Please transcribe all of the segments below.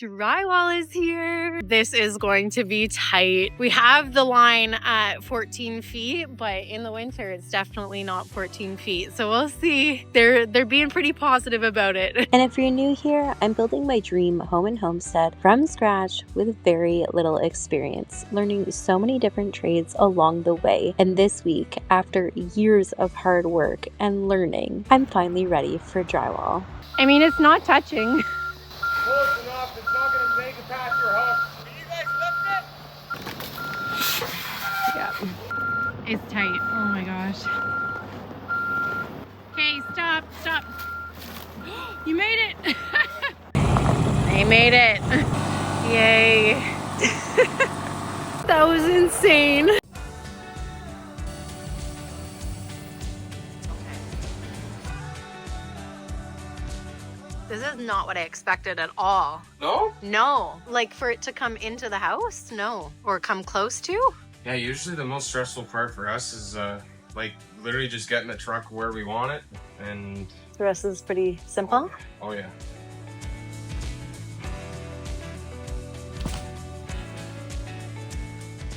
Drywall is here. This is going to be tight. We have the line at 14 feet, but in the winter, it's definitely not 14 feet. So we'll see. They're being pretty positive about it. And if you're new here, I'm building my dream home and homestead from scratch with very little experience, learning so many different trades along the way. And this week, after years of hard work and learning, I'm finally ready for drywall. I mean, it's not touching. Close enough, it's not going to make it past your hook. Can you guys lift it? Yeah. It's tight. Oh my gosh. Okay, stop. You made it. I made it. Yay. That was insane. This is not what I expected at all. No? No. Like for it to come into the house? No. Or come close to? Yeah, usually the most stressful part for us is like literally just getting the truck where we want it, and The rest is pretty simple. oh yeah.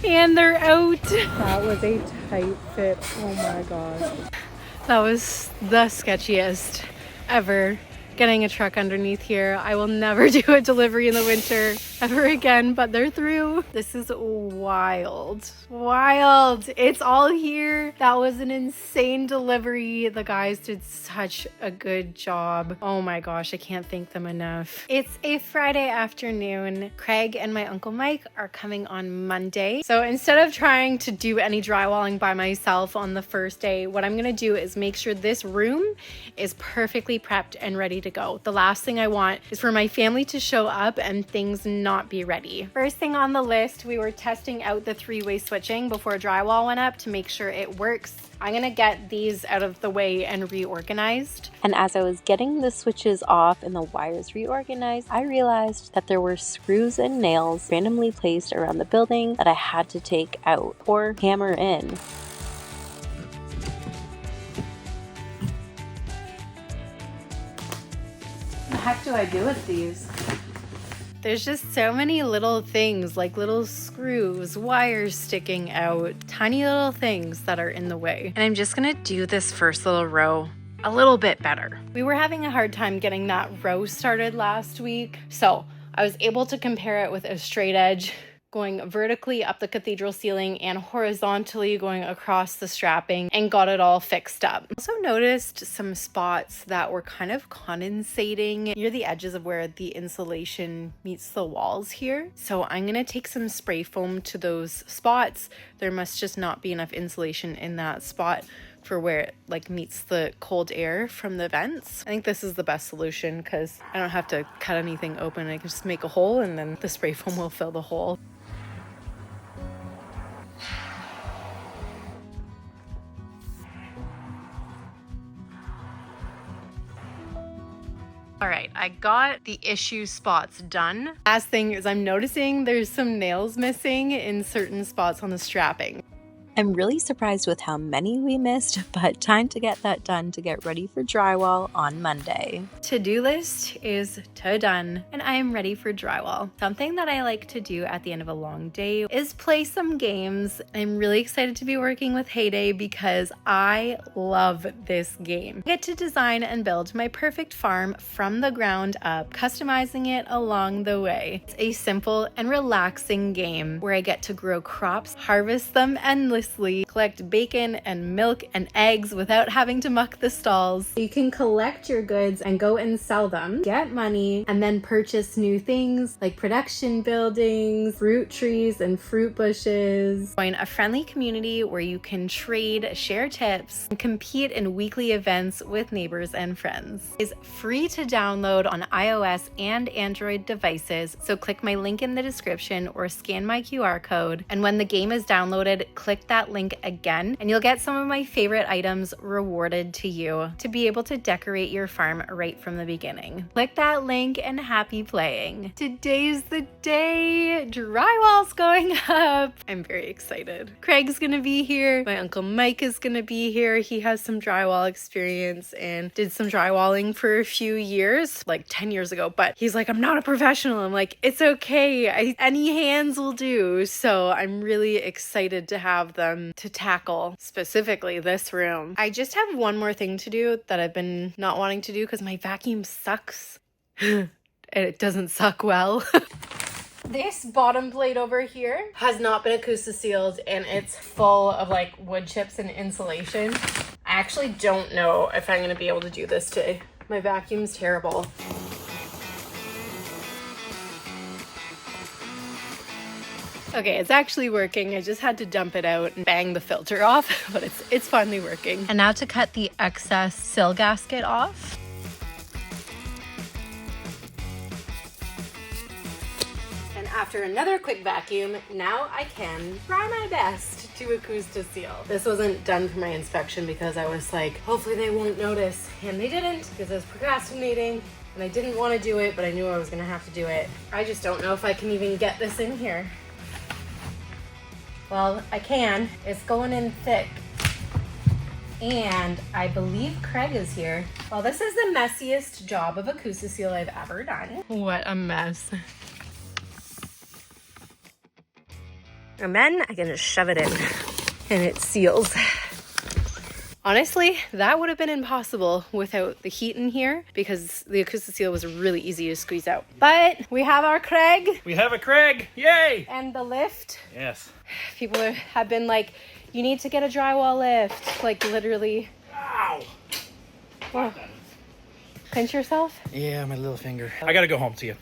And they're out. That was a tight fit. Oh my gosh. That was the sketchiest ever. Getting a truck underneath here. I will never do a delivery in the winter ever again, but they're through. This is wild. Wild. It's all here. That was an insane delivery. The guys did such a good job. Oh my gosh, I can't thank them enough. It's a Friday afternoon. Craig and my Uncle Mike are coming on Monday. So instead of trying to do any drywalling by myself on the first day, what I'm gonna do is make sure this room is perfectly prepped and ready to go. The last thing I want is for my family to show up and things not be ready. First thing on the list, we were testing out the three-way switching before drywall went up to make sure it works. I'm gonna get these out of the way and reorganized. And as I was getting the switches off and the wires reorganized, I realized that there were screws and nails randomly placed around the building that I had to take out or hammer in. What the heck do I do with these? There's just so many little things, like little screws, wires sticking out, tiny little things that are in the way. And I'm just gonna do this first little row a little bit better. We were having a hard time getting that row started last week, so I was able to compare it with a straight edge going vertically up the cathedral ceiling and horizontally going across the strapping, and got it all fixed up. Also noticed some spots that were kind of condensating near the edges of where the insulation meets the walls here. So I'm gonna take some spray foam to those spots. There must just not be enough insulation in that spot for where it like meets the cold air from the vents. I think this is the best solution because I don't have to cut anything open. I can just make a hole and then the spray foam will fill the hole. All right, I got the issue spots done. Last thing is I'm noticing there's some nails missing in certain spots on the strapping. I'm really surprised with how many we missed, but time to get that done to get ready for drywall on Monday. To-do list is done, and I am ready for drywall. Something that I like to do at the end of a long day is play some games. I'm really excited to be working with Heyday because I love this game. I get to design and build my perfect farm from the ground up, customizing it along the way. It's a simple and relaxing game where I get to grow crops, harvest them endlessly, collect bacon and milk and eggs without having to muck the stalls. You can collect your goods and go and sell them, get money, and then purchase new things like production buildings, fruit trees, and fruit bushes. Join a friendly community where you can trade, share tips, and compete in weekly events with neighbors and friends. It's free to download on iOS and Android devices, so click my link in the description or scan my QR code, and when the game is downloaded, click that that link again and you'll get some of my favorite items rewarded to you to be able to decorate your farm right from the beginning. Click that link and happy playing. Today's the day. Drywall's going up. I'm very excited. Craig's gonna be here. My Uncle Mike is gonna be here. He has some drywall experience and did some drywalling for a few years, like 10 years ago, but he's like, I'm not a professional. I'm like, it's okay. Any hands will do. So I'm really excited to have them to tackle specifically this room. I just have one more thing to do that I've been not wanting to do because my vacuum sucks. And it doesn't suck well. This bottom plate over here has not been acoustic sealed and it's full of like wood chips and insulation. I actually don't know if I'm gonna be able to do this today. My vacuum's terrible. Okay, it's actually working. I just had to dump it out and bang the filter off, but it's finally working. And now to cut the excess sill gasket off. After another quick vacuum, now I can try my best to acoustic seal. This wasn't done for my inspection because I was like, hopefully they won't notice. And they didn't because I was procrastinating and I didn't want to do it, but I knew I was gonna have to do it. I just don't know if I can even get this in here. Well, I can. It's going in thick. And I believe Craig is here. Well, this is the messiest job of acoustic seal I've ever done. What a mess. And then I can just shove it in and it seals. Honestly, that would have been impossible without the heat in here because the acoustic seal was really easy to squeeze out. But we have our Craig. We have a Craig, yay! And the lift. Yes. People have been like, you need to get a drywall lift. Like literally. Ow! Whoa. Pinch yourself? Yeah, my little finger. I gotta go home to you.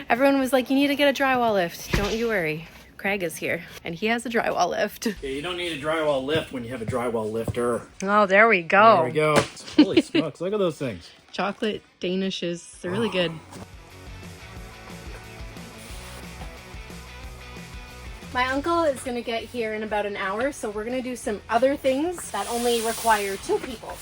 Everyone was like, you need to get a drywall lift. Don't you worry. Craig is here and he has a drywall lift. Yeah, you don't need a drywall lift when you have a drywall lifter. Oh, there we go. There we go. Holy smokes, look at those things. Chocolate Danishes, they're really good. My uncle is gonna get here in about an hour, so we're gonna do some other things that only require 2 people.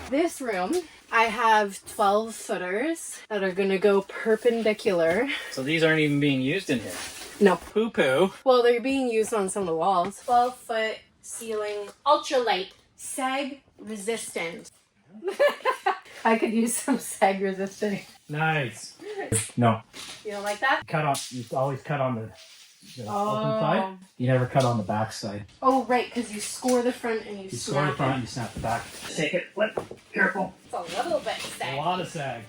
This room, I have 12 footers that are gonna go perpendicular. So these aren't even being used in here. No. Poo-poo. Well, they're being used on some of the walls. 12-foot ceiling, ultralight, sag resistant. I could use some sag resistant. Nice. No. You don't like that? Cut on. You always cut on the open side. You never cut on the back side. Oh, right, because you score the front and you score snap the front, it. you snap the back. Take it. Flip. Careful. It's a little bit sag. A lot of sag.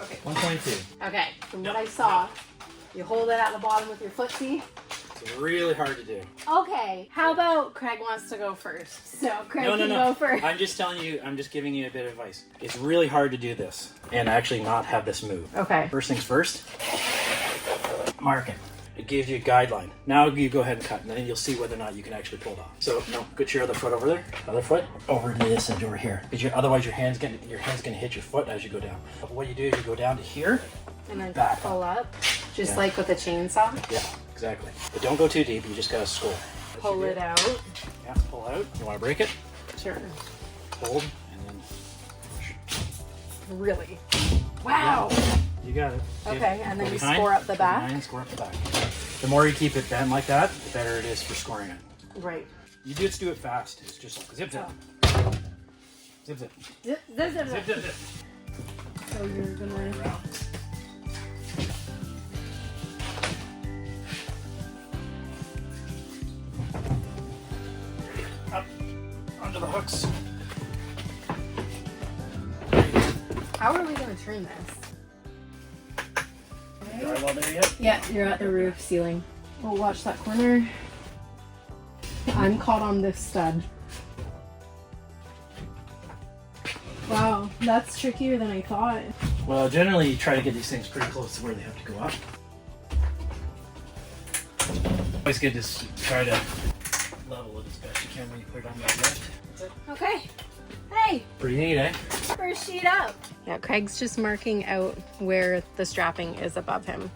Okay. 1.2. Okay, from what I saw, you hold it at the bottom with your footsie. It's really hard to do. Okay, how about Craig wants to go first? So Craig No. can go first. I'm just telling you, I'm just giving you a bit of advice. It's really hard to do this and actually not have this move. Okay. First things first, mark it. It gives you a guideline. Now you go ahead and cut, and then you'll see whether or not you can actually pull it off. So, no, put your other foot over there, other foot over to this edge over here. Because otherwise your hand's gonna hit your foot as you go down. But what you do is you go down to here, And then back pull up, just Yeah. like with a chainsaw. Yeah, exactly. But don't go too deep. You just gotta score. Pull it out. Yeah, pull out. You want to break it? Sure. Hold, and then push. Really? Wow. You got it. Okay, and then Go you behind, score up the go back. behind, score up the back. The more you keep it bent like that, the better it is for scoring it. Right. You just do it fast. It's just zip zip. Oh. Zip zip. Zip, zip, zip, Zip zip. zip zip. So you're gonna... Up onto the hooks. How are we gonna trim this? Drywall there yet? Yeah, you're at the roof ceiling. Oh, watch that corner. I'm caught on this stud. Wow, that's trickier than I thought. Well, generally you try to get these things pretty close to where they have to go up. Always good to try to level it as best you can when you put it on that lift. That's it. Okay. Hey, Pretty neat, eh? first sheet up. Yeah, Craig's just marking out where the strapping is above him.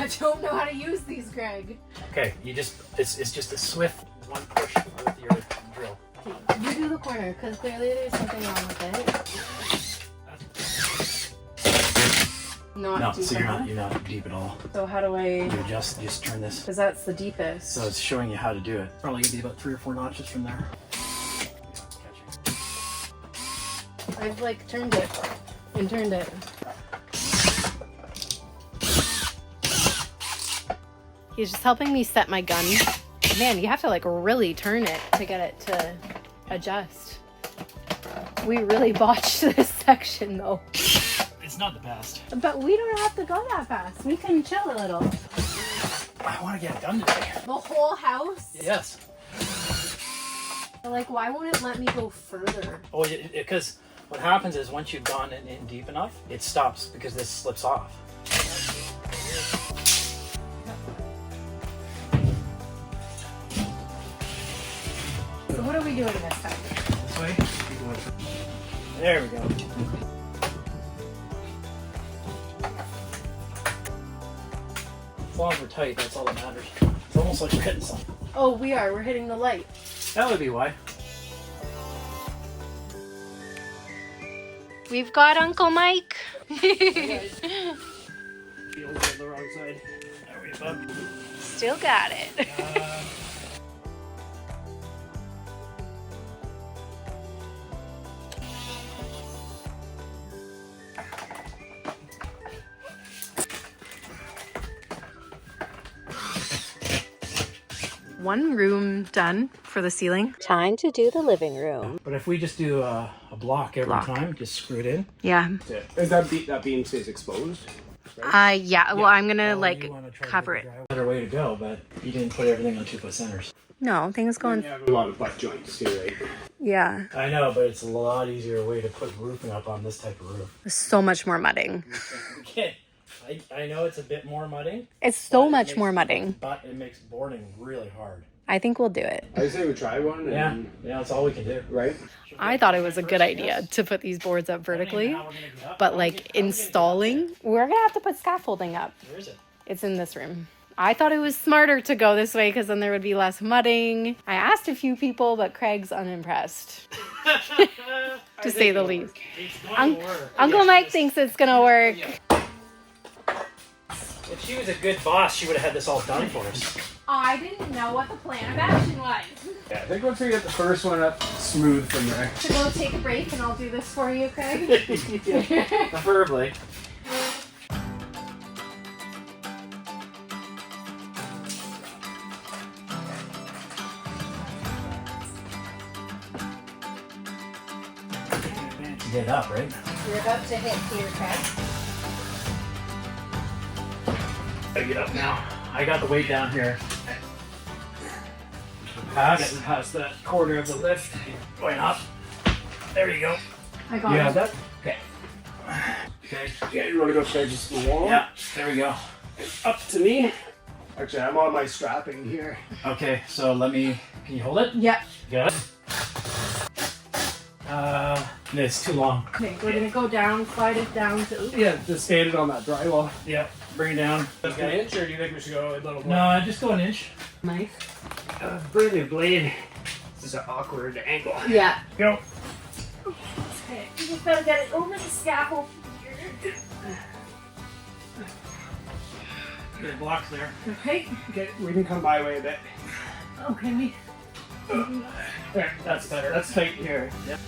I don't know how to use these, Greg. Okay, you just, it's just a swift one push with your drill. You do the corner, because clearly there's something wrong with it. Not deep so enough. you're not deep at all. So how do I? You just turn this. Because that's the deepest. So it's showing you how to do it. Probably gonna be about 3 or 4 notches from there. I've like turned it and turned it. He's just helping me set my gun. Man, you have to like really turn it to get it to adjust. We really botched this section though. It's not the best. But we don't have to go that fast. We can chill a little. I want to get it done today. The whole house? Yes. Like, why won't it let me go further? Oh, because what happens is once you've gone in deep enough, it stops because this slips off. So what are we doing this time? This way. There we go. As long as we're tight, that's all that matters. It's almost like we're hitting something. Oh, we are. We're hitting the light. That would be why. We've got Uncle Mike. Feels on the wrong side. There we go. Still got it. One room done for the ceiling. Time to do the living room. But if we just do a block every time, just screw it in. Yeah. Is that beam stays exposed? Yeah. Well, I'm gonna Well, like you wanna try to cover get it. the drywall. Better way to go, but you didn't put everything on 2-foot centers. No, things going. You have a lot of butt joints too, right? Yeah. I know, but it's a lot easier way to put roofing up on this type of roof. So much more mudding. Okay. I know it's a bit more mudding. It's so but it much makes- more mudding. But it makes boarding really hard. I think we'll do it. I say we try one. And, Yeah, that's all we can do. Right? I thought it was a good idea to put these boards up vertically, but like installing, we're gonna have to put scaffolding up. Where is it? It's in this room. I thought it was smarter to go this way because then there would be less mudding. I asked a few people, but Craig's unimpressed, to say the least. It's going to work. Uncle Mike thinks it's gonna work. If she was a good boss, she would have had this all done for us. I didn't know what the plan of action was. Yeah, I think once we get the first one up smooth from there. So go take a break and I'll do this for you, Craig. Preferably. Get it up, right? You're about to hit here, Craig. I get up now. I got the weight down here. Getting past that corner of the lift. Going up. There you go. I got You it. have that? Okay. Okay. Yeah, you want to go start just the wall? Yeah, there we go. Up to me. Actually, I'm on my strapping here. Okay, so let me, can you hold it? Yep. Got it? It's too long. Okay, we're gonna go down, slide it down to. Yeah, just stand it on that drywall. Yeah, bring it down. Just an inch, or do you think we should go a little more? No, just go an inch. Mike. Bring the blade. This is an awkward angle. Yeah. Go. Okay, you just gotta get it over the scaffold. Good blocks there. Okay. Okay, we can come by way a bit. Okay, me. There, that's better. That's tight here. Yep.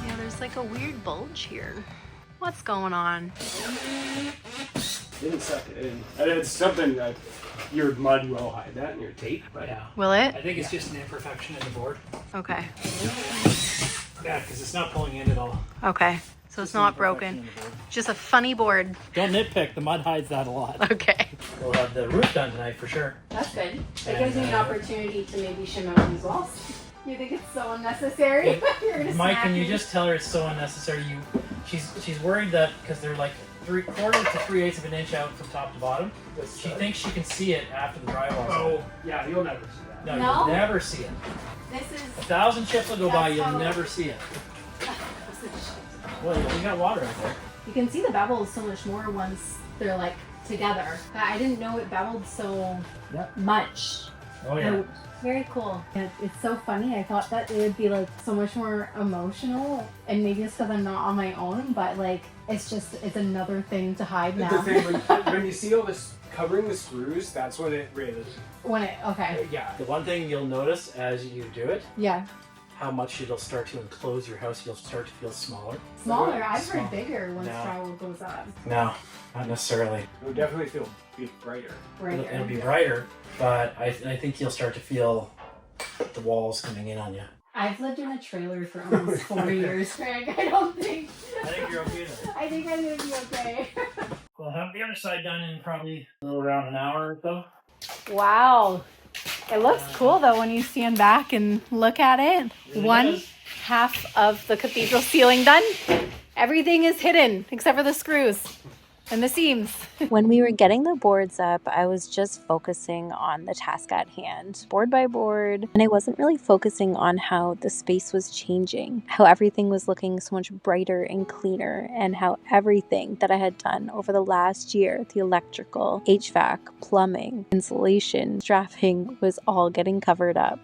Yeah, there's like a weird bulge here. What's going on? Didn't suck it in. And it's something that your mud will hide that and your tape, but Yeah. Will it? I think it's just an imperfection in the board. Okay. Yeah, because it's not pulling in at all. Okay. So it's not broken. Just a funny board. Don't nitpick. The mud hides that a lot. Okay. We'll have the roof done tonight for sure. That's good. It gives me an opportunity to maybe shim out these walls. You think it's so unnecessary? Mike, can you just tell her it's so unnecessary? She's worried that because they're like 3/4 to 3/8 of an inch out from top to bottom. She thinks she can see it after the drywall. Oh, yeah, you'll never see that. No, No? you'll never see it. This is 1,000 chips will go by, you'll how- never see it. Well, you got water right there. You can see the bevels so much more once they're like together. I didn't know it beveled so much. Oh yeah. Very cool. It's so funny. I thought that it would be like so much more emotional, and maybe it's because I'm not on my own, but like it's another thing to hide now. The thing, when you see all this covering the screws, that's when it really, Okay. yeah. The one thing you'll notice as you do it, Yeah. how much it'll start to enclose your house. You'll start to feel smaller. Smaller. I've Small. heard bigger once No. drywall goes up. No, not necessarily. It'll definitely feel brighter. Right. It'll be brighter, but I think you'll start to feel the walls coming in on you. I've lived in a trailer for almost 4 years, Craig. I don't think. I think you're okay there. I think I'm gonna be okay. We'll have the other side done in probably a little around an hour or so. Wow. It looks cool though when you stand back and look at it. Really One does. half of the cathedral ceiling done. Everything is hidden except for the screws and the seams. When we were getting the boards up, I was just focusing on the task at hand, board by board, and I wasn't really focusing on how the space was changing, how everything was looking so much brighter and cleaner, and how everything that I had done over the last year, the electrical, HVAC, plumbing, insulation, drafting, was all getting covered up.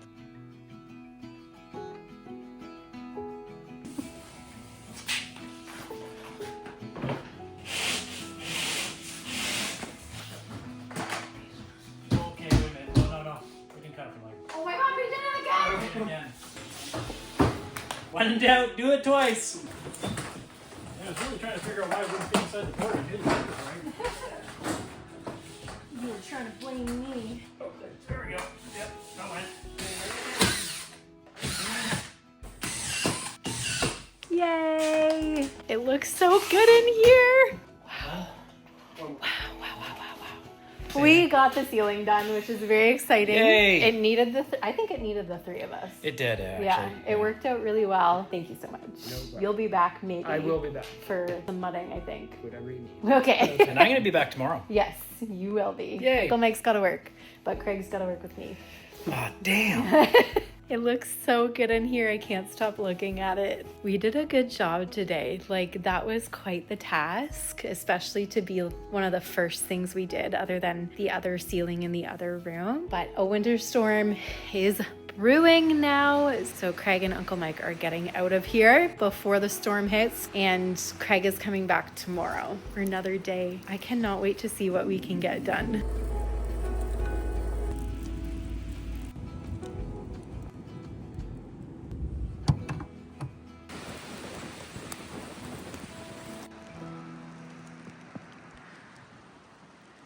Okay, wait a minute. No. We can cut it from like. Oh my god, we did it again! Do it again. When in doubt, do it twice. Yeah, I was really trying to figure out why I wouldn't fit inside the board. I didn't right. You were trying to blame me. Oh, there we go. Yep, that went. Yay! It looks so good in here. Wow. We got the ceiling done, which is very exciting. Yay. It needed I think it needed the 3 of us. It did, actually. Yeah, it worked out really well. Thank you so much. problem. You'll be back maybe. I will be back. For the mudding, I think. Whatever you need. Okay. And I'm going to be back tomorrow. Yes, you will be. Yay. Uncle Mike's got to work, but Craig's got to work with me. Ah, damn. It looks so good in here. I can't stop looking at it. We did a good job today. Like, that was quite the task, especially to be one of the first things we did other than the other ceiling in the other room. But a winter storm is brewing now. So Craig and Uncle Mike are getting out of here before the storm hits, and Craig is coming back tomorrow for another day. I cannot wait to see what we can get done.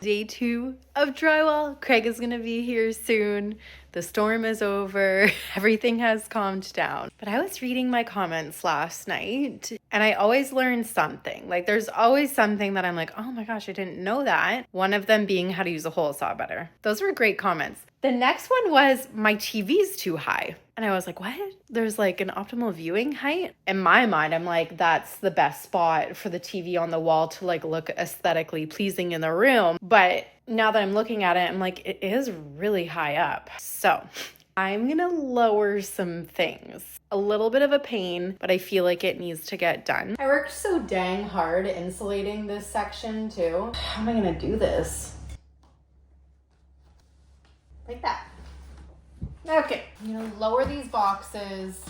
Day 2 of drywall. Craig is gonna be here soon. The storm is over. Everything has calmed down. But I was reading my comments last night and I always learn something. Like, there's always something that I'm like, oh my gosh, I didn't know that. One of them being how to use a hole saw better. Those were great comments. The next one was my TV's too high. And I was like, what? There's like an optimal viewing height? In my mind, I'm like, that's the best spot for the TV on the wall to like look aesthetically pleasing in the room. But now that I'm looking at it, I'm like, it is really high up. So I'm gonna lower some things. A little bit of a pain, but I feel like it needs to get done. I worked so dang hard insulating this section too. How am I gonna do this? Like that. Okay, I'm gonna lower these boxes.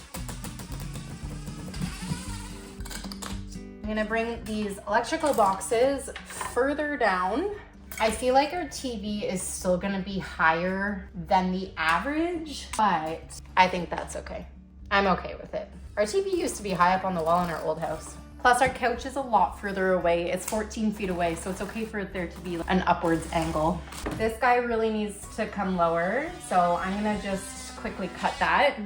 I'm gonna bring these electrical boxes further down. I feel like our TV is still gonna be higher than the average, but I think that's okay. I'm okay with it. Our TV used to be high up on the wall in our old house. Plus our couch is a lot further away. It's 14 feet away, so it's okay for there to be an upwards angle. This guy really needs to come lower, so I'm gonna just quickly cut that.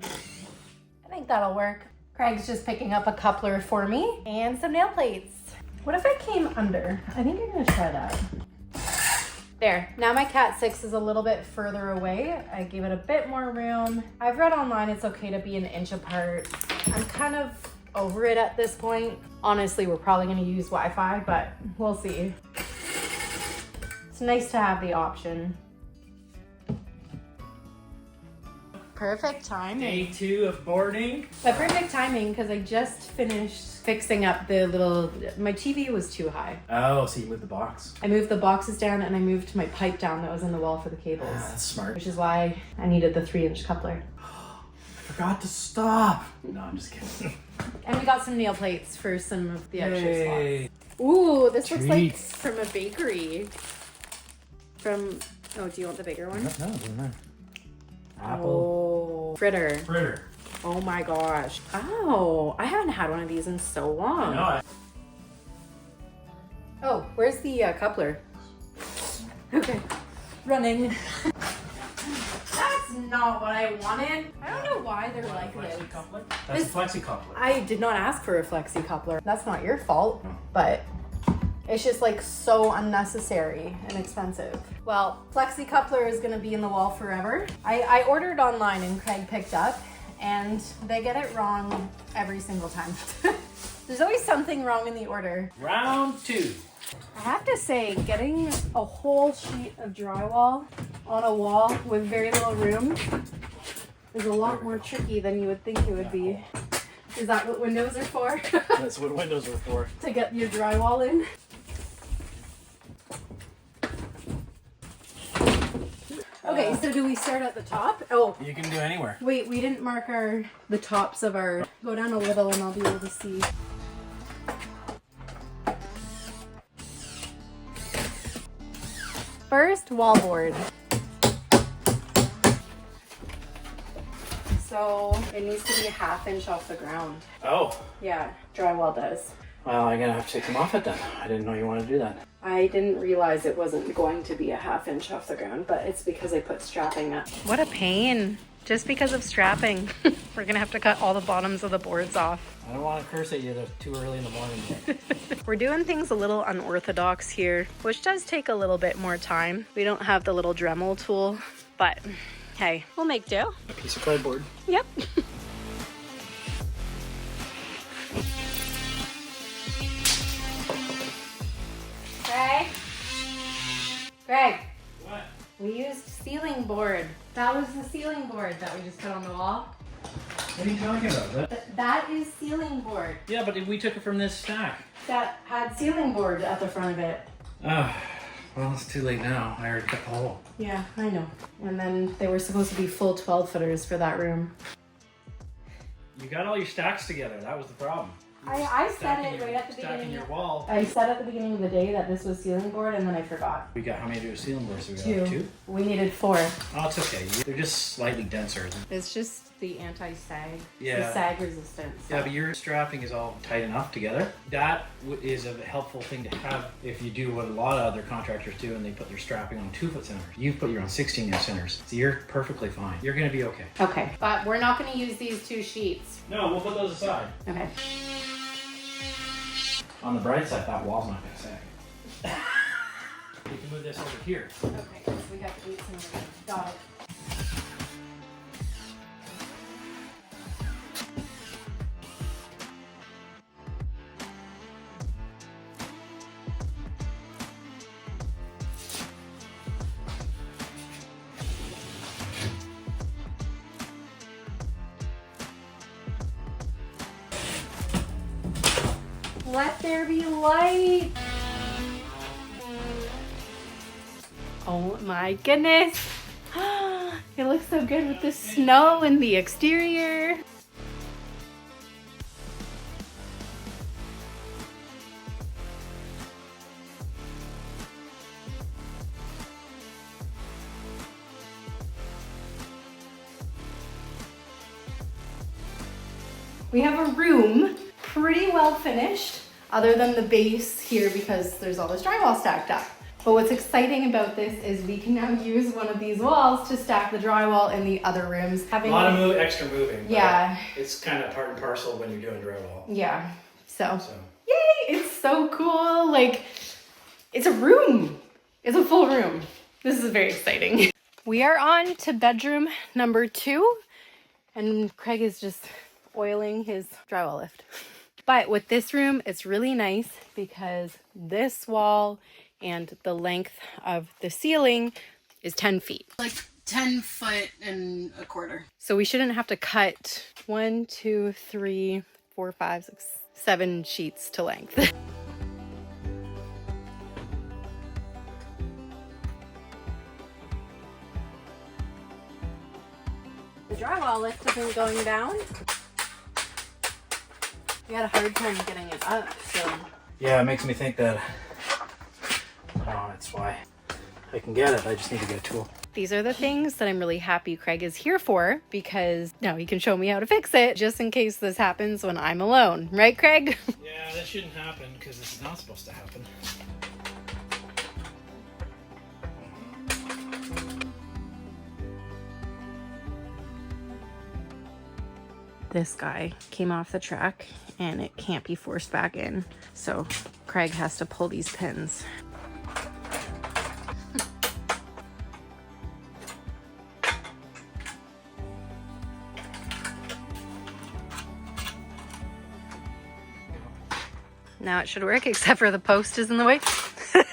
I think that'll work. Craig's just picking up a coupler for me and some nail plates. What if I came under? I think I'm gonna try that. There, now my Cat 6 is a little bit further away. I gave it a bit more room. I've read online it's okay to be an inch apart. I'm kind of over it at this point. Honestly, we're probably gonna use Wi-Fi, but we'll see. It's nice to have the option. Perfect timing. Day 2 of boarding. But perfect timing because I just finished fixing up the little, my TV was too high. Oh, so you moved the box. I moved the boxes down and I moved my pipe down that was in the wall for the cables. Ah, that's smart. Which is why I needed the 3-inch coupler. Forgot to stop. No, I'm just kidding. And we got some nail plates for some of the extra Yay. spots. Ooh, this looks like Treats. from a bakery. From, oh, do you want the bigger one? No, doesn't matter. Apple. Oh, fritter. Fritter. Oh my gosh. Oh, I haven't had one of these in so long. No, Oh, where's the coupler? Okay, running. That's not what I wanted. I don't know why they're like this. That's a flexi coupler. I did not ask for a flexi coupler. That's not your fault, but it's just like so unnecessary and expensive. Well, flexi coupler is gonna be in the wall forever. I ordered online and Craig picked up and they get it wrong every single time. There's always something wrong in the order. Round 2. I have to say, getting a whole sheet of drywall on a wall with very little room is a lot more tricky than you would think it would be. Is that what windows are for? That's what windows are for. To get your drywall in? Okay, so do we start at the top? Oh, You can do anywhere. wait, we didn't mark the tops of our... Go down a little and I'll be able to see. First, wallboard. So it needs to be a 1/2 inch off the ground. Oh. Yeah, drywall does. Well, I'm gonna have to take them off it then. I didn't know you wanted to do that. I didn't realize it wasn't going to be a 1/2 inch off the ground, but it's because I put strapping up. What a pain. Just because of strapping. We're gonna have to cut all the bottoms of the boards off. I don't want to curse at you too early in the morning yet. We're doing things a little unorthodox here, which does take a little bit more time. We don't have the little Dremel tool, but hey, we'll make do. A piece of cardboard. Yep. Greg, What? we used ceiling board. That was the ceiling board that we just put on the wall. What are you talking about? That is ceiling board. Yeah, but we took it from this stack. That had ceiling board at the front of it. Oh, well, it's too late now. I already cut the hole. Yeah, I know. And then they were supposed to be full 12-footers for that room. You got all your stacks together. That was the problem. I said it right at the Stacking beginning. your wall. I said at the beginning of the day that this was ceiling board, and then I forgot. We got how many to a ceiling board? So we got 2? We needed 4. Oh, it's okay. They're just slightly denser. It's just the anti-sag. Yeah. The sag resistance. Yeah, but your strapping is all tight enough together. That is a helpful thing to have if you do what a lot of other contractors do and they put their strapping on 2-foot centers. You put your own 16-inch centers. So you're perfectly fine. You're going to be okay. Okay. But we're not going to use these 2 sheets. No, we'll put those aside. Okay. On the bright side, that wall's not going to sag. We can move this over here. Okay, so we got 8 centimeters. Got it. Let there be light. Oh my goodness. It looks so good with the snow in the exterior. We have a room pretty well finished, other than the base here because there's all this drywall stacked up. But what's exciting about this is we can now use one of these walls to stack the drywall in the other rooms. A lot of extra moving. But yeah. It's kind of part and parcel when you're doing drywall. Yeah. So. Yay! It's so cool. Like, it's a room. It's a full room. This is very exciting. We are on to bedroom number 2, and Craig is just oiling his drywall lift. But with this room, it's really nice because this wall and the length of the ceiling is 10 feet. Like 10 foot and a quarter. So we shouldn't have to cut 1, 2, 3, 4, 5, 6, 7 sheets to length. The drywall lift isn't going down. We had a hard time getting it up, so. Yeah, it makes me think that, oh, that's why I can get it. I just need to get a tool. These are the things that I'm really happy Craig is here for, because now he can show me how to fix it just in case this happens when I'm alone. Right, Craig? Yeah, that shouldn't happen because this is not supposed to happen. This guy came off the truck and it can't be forced back in. So Craig has to pull these pins. Now it should work, except for the post is in the way. Oh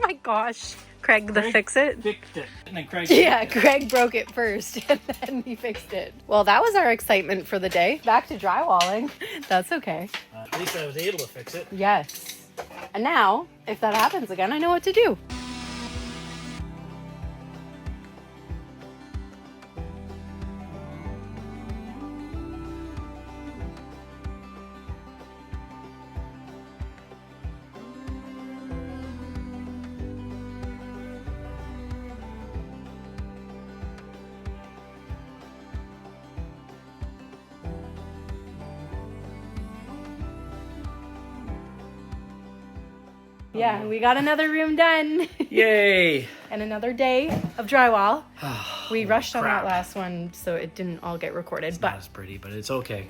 my gosh. Craig the fix-it? Fixed it. And then Craig Craig broke it first and then he fixed it. Well, that was our excitement for the day. Back to drywalling. That's okay. At least I was able to fix it. Yes. And now, if that happens again, I know what to do. Yeah, we got another room done. Yay! And another day of drywall. We rushed on crap. that last one, so it didn't all get recorded. Not as pretty, but it's okay.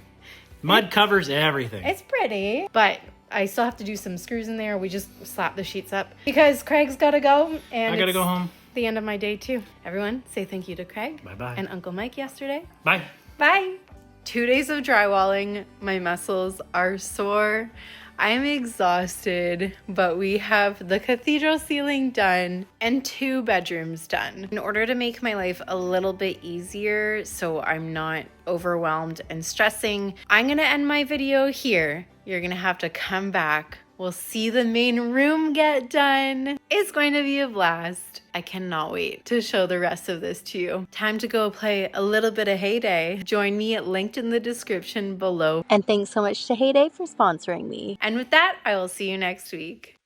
Mud covers everything. It's pretty, but I still have to do some screws in there. We just slapped the sheets up because Craig's got to go. And I gotta go home. The end of my day too. Everyone, say thank you to Craig. Bye-bye. And Uncle Mike yesterday. Bye. Bye. 2 days of drywalling. My muscles are sore. I am exhausted, but we have the cathedral ceiling done and 2 bedrooms done. In order to make my life a little bit easier so I'm not overwhelmed and stressing, I'm gonna end my video here. You're gonna have to come back. We'll see the main room get done. It's going to be a blast. I cannot wait to show the rest of this to you. Time to go play a little bit of Heyday. Join me linked in the description below. And thanks so much to Heyday for sponsoring me. And with that, I will see you next week.